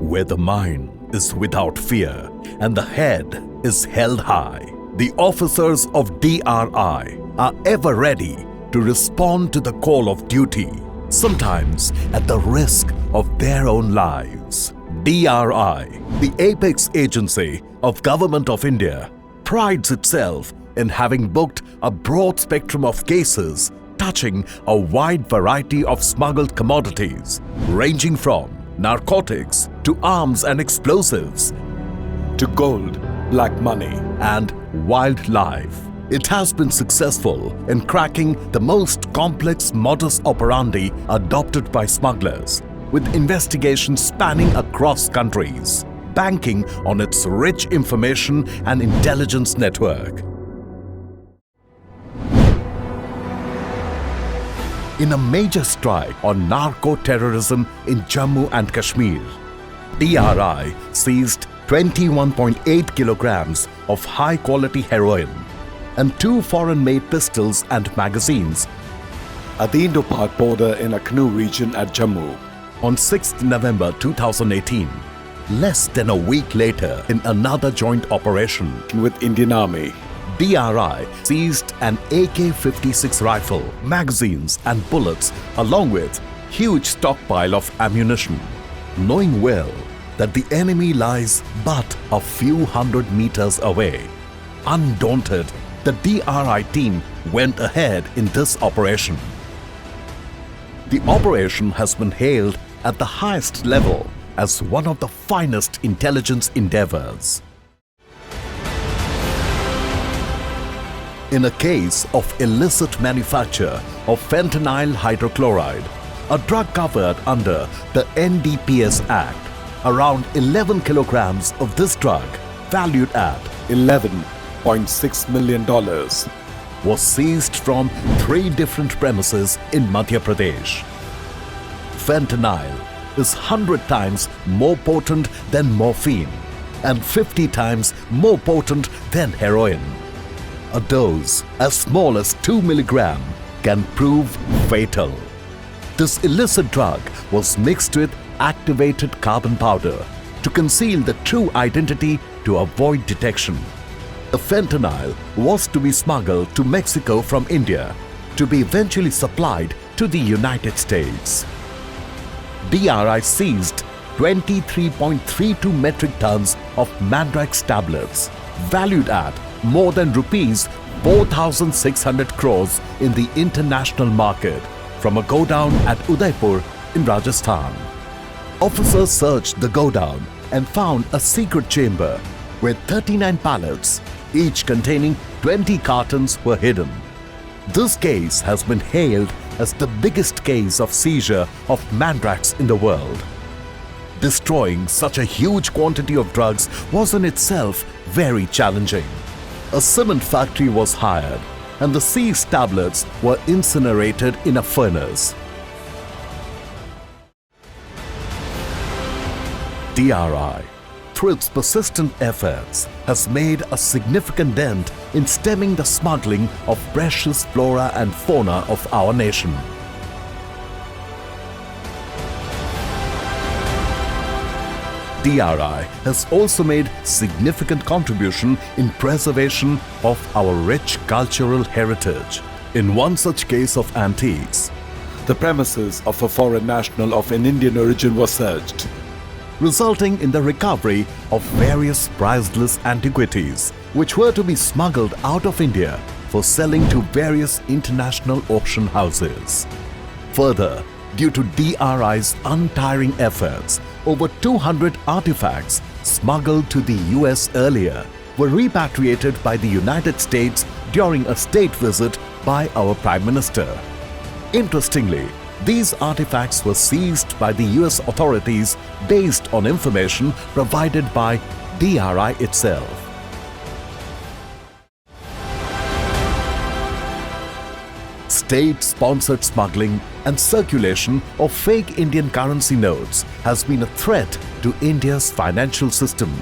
where the mind is without fear and the head is held high. The officers of DRI are ever ready to respond to the call of duty, sometimes at the risk of their own lives. DRI, the apex agency of Government of India, prides itself in having booked a broad spectrum of cases touching a wide variety of smuggled commodities, ranging from narcotics to arms and explosives, to gold, black money, and wildlife. It has been successful in cracking the most complex modus operandi adopted by smugglers, with investigations spanning across countries, banking on its rich information and intelligence network. In a major strike on narco-terrorism in Jammu and Kashmir, DRI seized 21.8 kilograms of high-quality heroin and 2 foreign-made pistols and magazines at the Indo-Pak border in Akhnu region at Jammu. On 6th November 2018, less than a week later in another joint operation with Indian Army, DRI seized an AK-56 rifle, magazines and bullets along with huge stockpile of ammunition, knowing well that the enemy lies but a few hundred meters away. Undaunted, the DRI team went ahead in this operation. The operation has been hailed at the highest level as one of the finest intelligence endeavors. In a case of illicit manufacture of fentanyl hydrochloride, a drug covered under the NDPS Act, around 11 kilograms of this drug, valued at $11.6 million, was seized from 3 different premises in Madhya Pradesh. Fentanyl is 100 times more potent than morphine and 50 times more potent than heroin. A dose as small as 2 milligram can prove fatal. This illicit drug was mixed with activated carbon powder to conceal the true identity to avoid detection. The fentanyl was to be smuggled to Mexico from India to be eventually supplied to the United States. DRI seized 23.32 metric tons of Mandrax tablets, valued at more than rupees 4,600 crores in the international market from a godown at Udaipur in Rajasthan. Officers searched the godown and found a secret chamber where 39 pallets, each containing 20 cartons, were hidden. This case has been hailed as the biggest case of seizure of Mandrax in the world. Destroying such a huge quantity of drugs was in itself very challenging. A cement factory was hired and the seized tablets were incinerated in a furnace. DRI, through its persistent efforts, has made a significant dent in stemming the smuggling of precious flora and fauna of our nation. DRI has also made significant contribution in preservation of our rich cultural heritage. In one such case of antiques, the premises of a foreign national of an Indian origin was searched, resulting in the recovery of various priceless antiquities which were to be smuggled out of India for selling to various international auction houses. Further, due to DRI's untiring efforts, over 200 artifacts smuggled to the US earlier were repatriated by the United States during a state visit by our Prime Minister. Interestingly, these artifacts were seized by the US authorities based on information provided by DRI itself. State-sponsored smuggling and circulation of fake Indian currency notes has been a threat to India's financial system.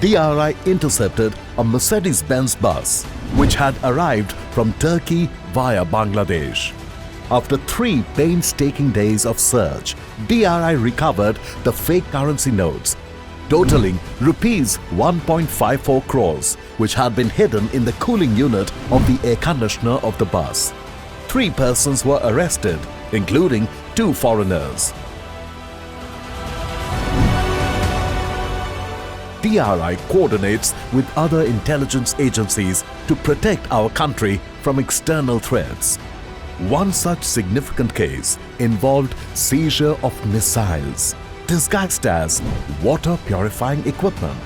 DRI intercepted a Mercedes-Benz bus which had arrived from Turkey via Bangladesh. After 3 painstaking days of search, DRI recovered the fake currency notes totaling rupees 1.54 crores, which had been hidden in the cooling unit of the air conditioner of the bus. 3 persons were arrested, including 2 foreigners. DRI coordinates with other intelligence agencies to protect our country from external threats. One such significant case involved seizure of missiles disguised as water purifying equipment.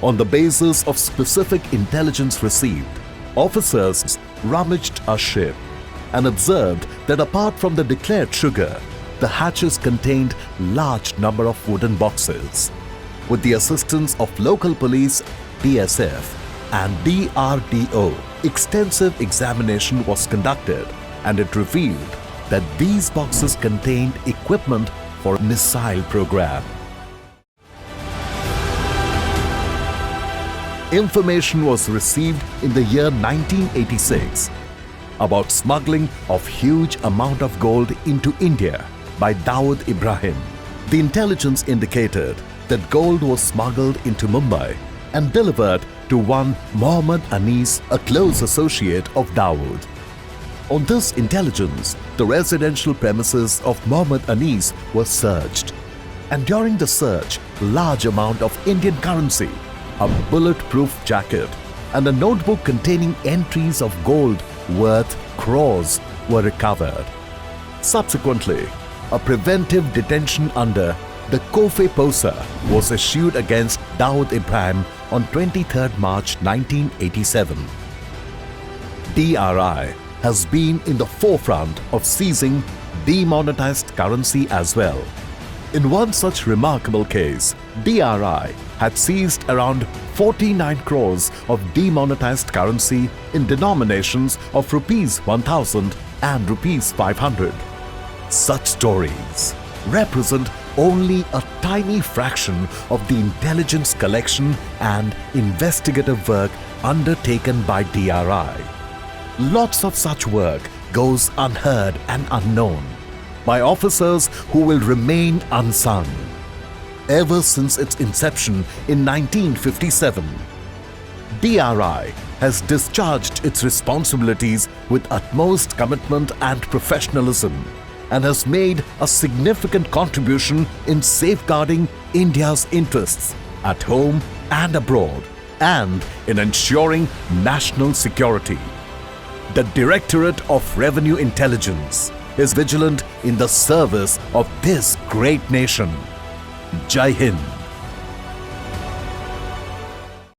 On the basis of specific intelligence received, officers rummaged a ship and observed that apart from the declared sugar, the hatches contained large number of wooden boxes. With the assistance of local police, BSF and DRDO, extensive examination was conducted and it revealed that these boxes contained equipment for a missile program. Information was received in the year 1986 about smuggling of huge amount of gold into India by Dawood Ibrahim. The intelligence indicated that gold was smuggled into Mumbai and delivered to one Mohammad Anis, a close associate of Dawood. On this intelligence, the residential premises of Mohammad Anis were searched, and during the search, large amount of Indian currency, a bulletproof jacket, and a notebook containing entries of gold worth crores were recovered. Subsequently, a preventive detention under the COFE POSA was issued against Dawood Ibrahim on 23rd March 1987. DRI has been in the forefront of seizing demonetized currency as well. In one such remarkable case, DRI had seized around 49 crores of demonetized currency in denominations of rupees 1000 and rupees 500. Such stories represent only a tiny fraction of the intelligence collection and investigative work undertaken by DRI. Lots of such work goes unheard and unknown by officers who will remain unsung. Ever since its inception in 1957, DRI has discharged its responsibilities with utmost commitment and professionalism and has made a significant contribution in safeguarding India's interests at home and abroad and in ensuring national security. The Directorate of Revenue Intelligence is vigilant in the service of this great nation. Jai Hind.